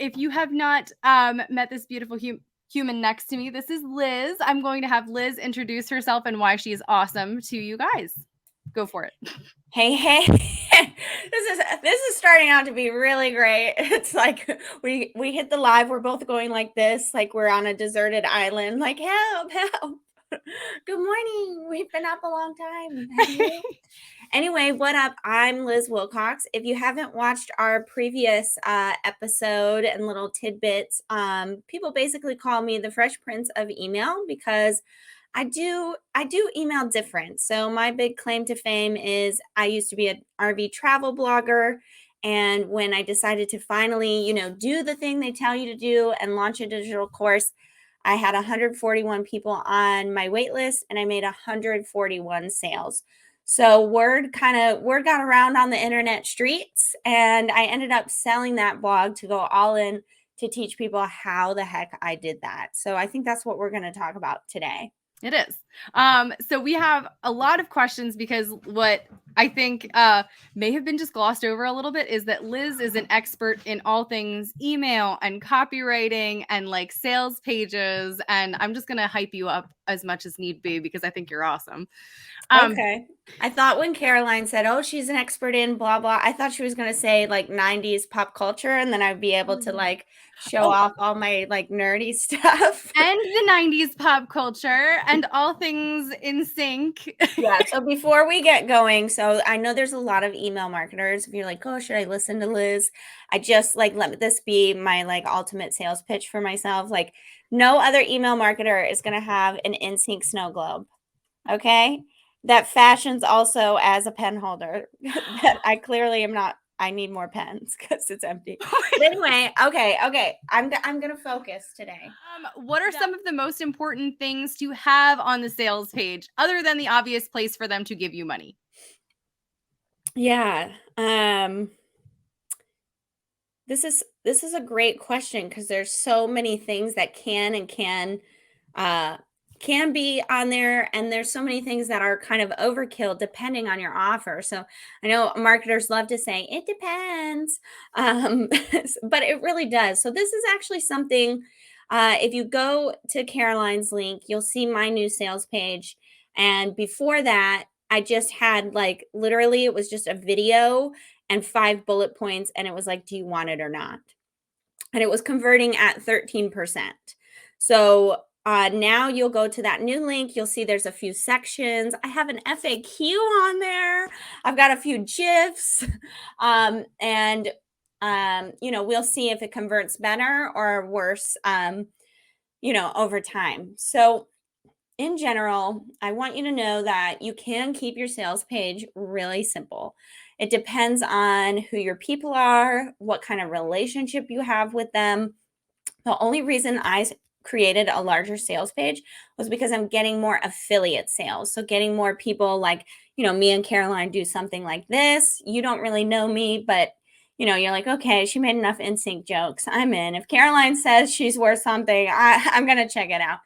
if you have not met this beautiful human next to me, this is Liz. I'm going to have Liz introduce herself and why she is awesome to you guys. Go for it. Hey, this is starting out to be really great. It's like we hit the live. We're both going like this, like we're on a deserted island. Like help, help. Good morning. We've been up a long time. Have you? Anyway, what up? I'm Liz Wilcox. If you haven't watched our previous episode and little tidbits, people basically call me the Fresh Prince of Email because I do email different. So my big claim to fame is I used to be an RV travel blogger. And when I decided to finally, do the thing they tell you to do and launch a digital course, I had 141 people on my wait list and I made 141 sales. So word got around on the internet streets, and I ended up selling that blog to go all in to teach people how the heck I did that. So I think that's what we're going to talk about today. It is. So we have a lot of questions because what I think may have been just glossed over a little bit is that Liz is an expert in all things email and copywriting and like sales pages. And I'm just going to hype you up as much as need be because I think you're awesome. Okay. I thought when Caroline said, oh, she's an expert in blah, blah, I thought she was going to say like 90s pop culture, and then I'd be able to like show off all my like nerdy stuff. And the 90s pop culture and all things in sync. Yeah. So before we get going, so I know there's a lot of email marketers. If you're like, oh, should I listen to Liz? I just like, let this be my like ultimate sales pitch for myself. Like no other email marketer is going to have an in sync snow globe. Okay. That fashions also as a pen holder that I clearly am not. I need more pens because it's empty. But anyway, okay. I'm gonna focus today. What are some of the most important things to have on the sales page other than the obvious place for them to give you money? Yeah. This is a great question because there's so many things that can be on there, and there's so many things that are kind of overkill depending on your offer. So I know marketers love to say it depends, but it really does. So this is actually something, if you go to Caroline's link, you'll see my new sales page. And before that, I just had like literally it was just a video and 5 bullet points, and it was like, do you want it or not? And it was converting at 13%. So now you'll go to that new link. You'll see there's a few sections. I have an FAQ on there. I've got a few GIFs. And we'll see if it converts better or worse, over time. So in general, I want you to know that you can keep your sales page really simple. It depends on who your people are, what kind of relationship you have with them. The only reason I created a larger sales page was because I'm getting more affiliate sales. So getting more people like, me and Caroline do something like this. You don't really know me, but you're like, okay, she made enough in-sync jokes. I'm in. If Caroline says she's worth something, I'm going to check it out.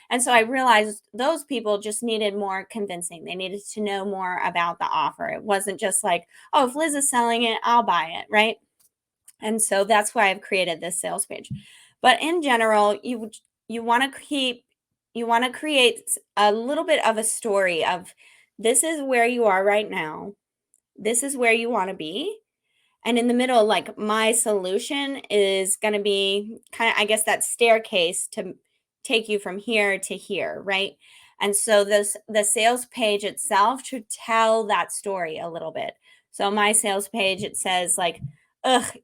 And so I realized those people just needed more convincing. They needed to know more about the offer. It wasn't just like, oh, if Liz is selling it, I'll buy it, right? And so that's why I've created this sales page. But in general, you want to create a little bit of a story of this is where you are right now. This is where you want to be. And in the middle, like my solution is going to be kind of, I guess, that staircase to take you from here to here, right? And so the sales page itself should tell that story a little bit. So my sales page, it says like,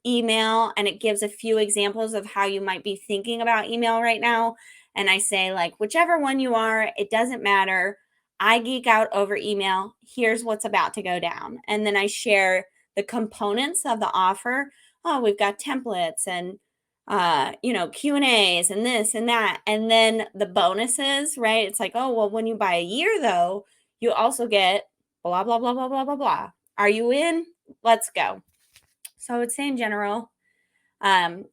email, and it gives a few examples of how you might be thinking about email right now. And I say like, whichever one you are, it doesn't matter. I geek out over email. Here's what's about to go down. And then I share the components of the offer. Oh, we've got templates and Q&As and this and that. And then the bonuses, right? It's like, oh, well, when you buy a year though, you also get blah, blah, blah, blah, blah, blah, blah. Are you in? Let's go. So I would say in general,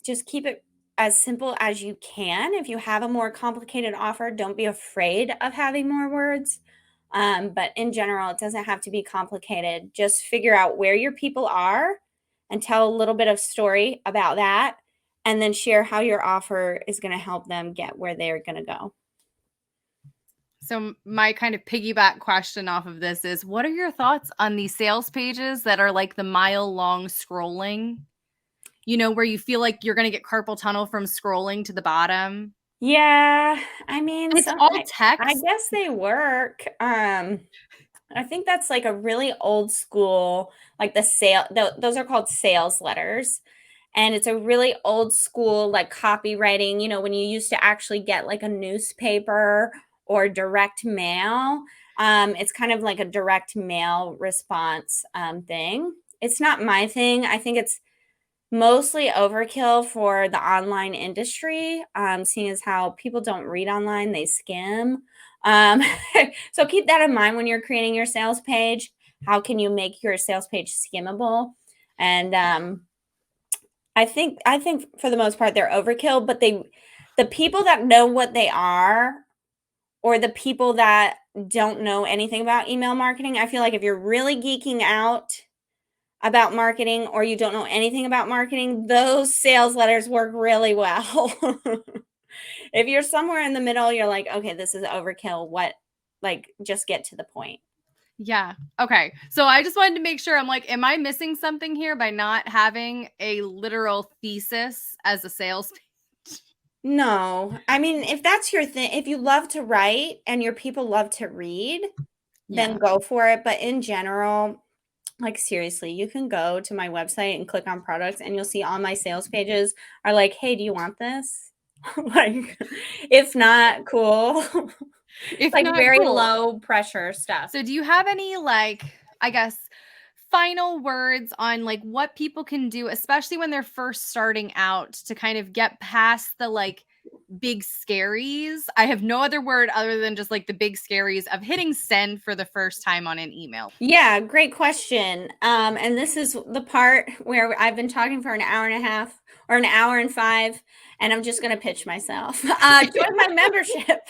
just keep it as simple as you can. If you have a more complicated offer, don't be afraid of having more words. But in general, it doesn't have to be complicated. Just figure out where your people are and tell a little bit of story about that. and then share how your offer is going to help them get where they're going to go. So my kind of piggyback question off of this is, what are your thoughts on these sales pages that are like the mile-long scrolling? You know, where you feel like you're going to get carpal tunnel from scrolling to the bottom. Yeah, I mean, It's all I text. guess they work. I think that's like a really old school, like those are called sales letters. And it's a really old school, like copywriting, when you used to actually get like a newspaper or direct mail. It's kind of like a direct mail response thing. It's not my thing. I think it's mostly overkill for the online industry, seeing as how people don't read online, they skim. Um, so keep that in mind when you're creating your sales page. How can you make your sales page skimmable? And I think for the most part they're overkill, but the people that know what they are, or the people that don't know anything about email marketing, I feel like if you're really geeking out about marketing or you don't know anything about marketing, those sales letters work really well. If you're somewhere in the middle, you're like, okay, this is overkill. Just get to the point. Yeah. Okay. So I just wanted to make sure, I'm like, am I missing something here by not having a literal thesis as a sales page? No, I mean, if that's your thing, if you love to write and your people love to read, then Yeah. go for it. But in general, like seriously, you can go to my website and click on products and you'll see all my sales pages are like, hey, do you want this? Like, if not, cool. If Like not, very cool. low pressure stuff. So do you have any, like, I guess, final words on like what people can do, especially when they're first starting out, to kind of get past the like big scaries? I have no other word other than just like the big scaries of hitting send for the first time on an email. Yeah, great question. And this is the part where I've been talking for an hour and a half or an hour and five, and I'm just going to pitch myself. Join my membership.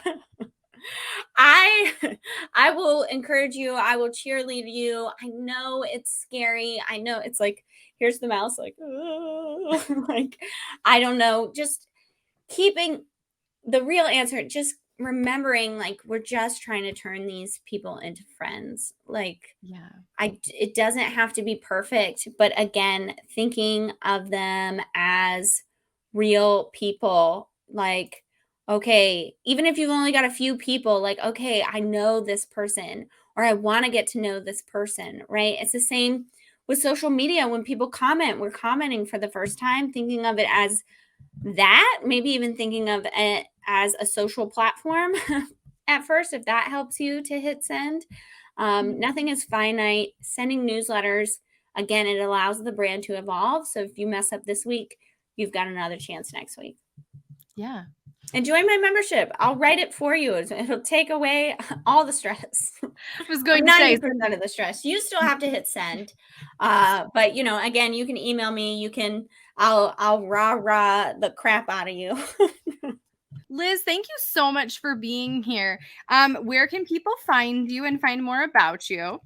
I I will encourage you. I will cheerlead you. I know it's scary. I know it's like, here's the mouse, like, like, I don't know. Just keeping the real answer, just remembering, like, we're just trying to turn these people into friends. Like, Yeah. it doesn't have to be perfect, but again, thinking of them as real people, like, okay, even if you've only got a few people, like, okay, I know this person, or I want to get to know this person, right? It's the same with social media. When people comment, we're commenting for the first time, thinking of it as that, maybe even thinking of it as a social platform at first, if that helps you to hit send. Nothing is finite. Sending newsletters, again, it allows the brand to evolve. So if you mess up this week, you've got another chance next week. Yeah. And join my membership. I'll write it for you. It'll take away all the stress. I was going to say 90% of the stress. You still have to hit send. But again, you can email me. I'll rah the crap out of you. Liz, thank you so much for being here. Where can people find you and find more about you?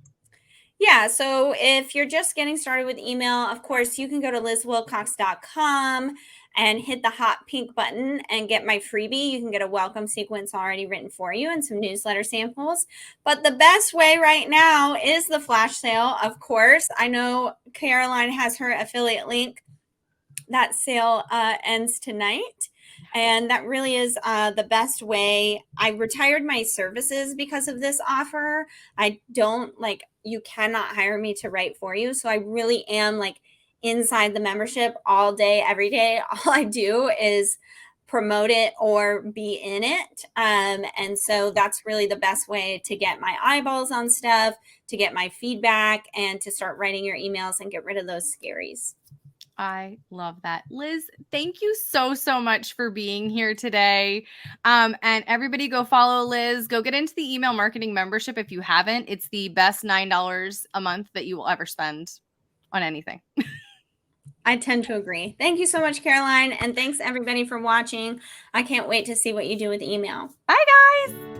Yeah, so if you're just getting started with email, of course, you can go to lizwilcox.com and hit the hot pink button and get my freebie. You can get a welcome sequence already written for you and some newsletter samples. But the best way right now is the flash sale, of course. I know Caroline has her affiliate link. That sale ends tonight. And that really is the best way. I retired my services because of this offer. I don't you cannot hire me to write for you. So I really am like inside the membership all day, every day. All I do is promote it or be in it. And so that's really the best way to get my eyeballs on stuff, to get my feedback, and to start writing your emails and get rid of those scaries. I love that. Liz, thank you so, so much for being here today. And everybody go follow Liz. Go get into the email marketing membership if you haven't. It's the best $9 a month that you will ever spend on anything. I tend to agree. Thank you so much, Caroline. And thanks everybody for watching. I can't wait to see what you do with email. Bye, guys.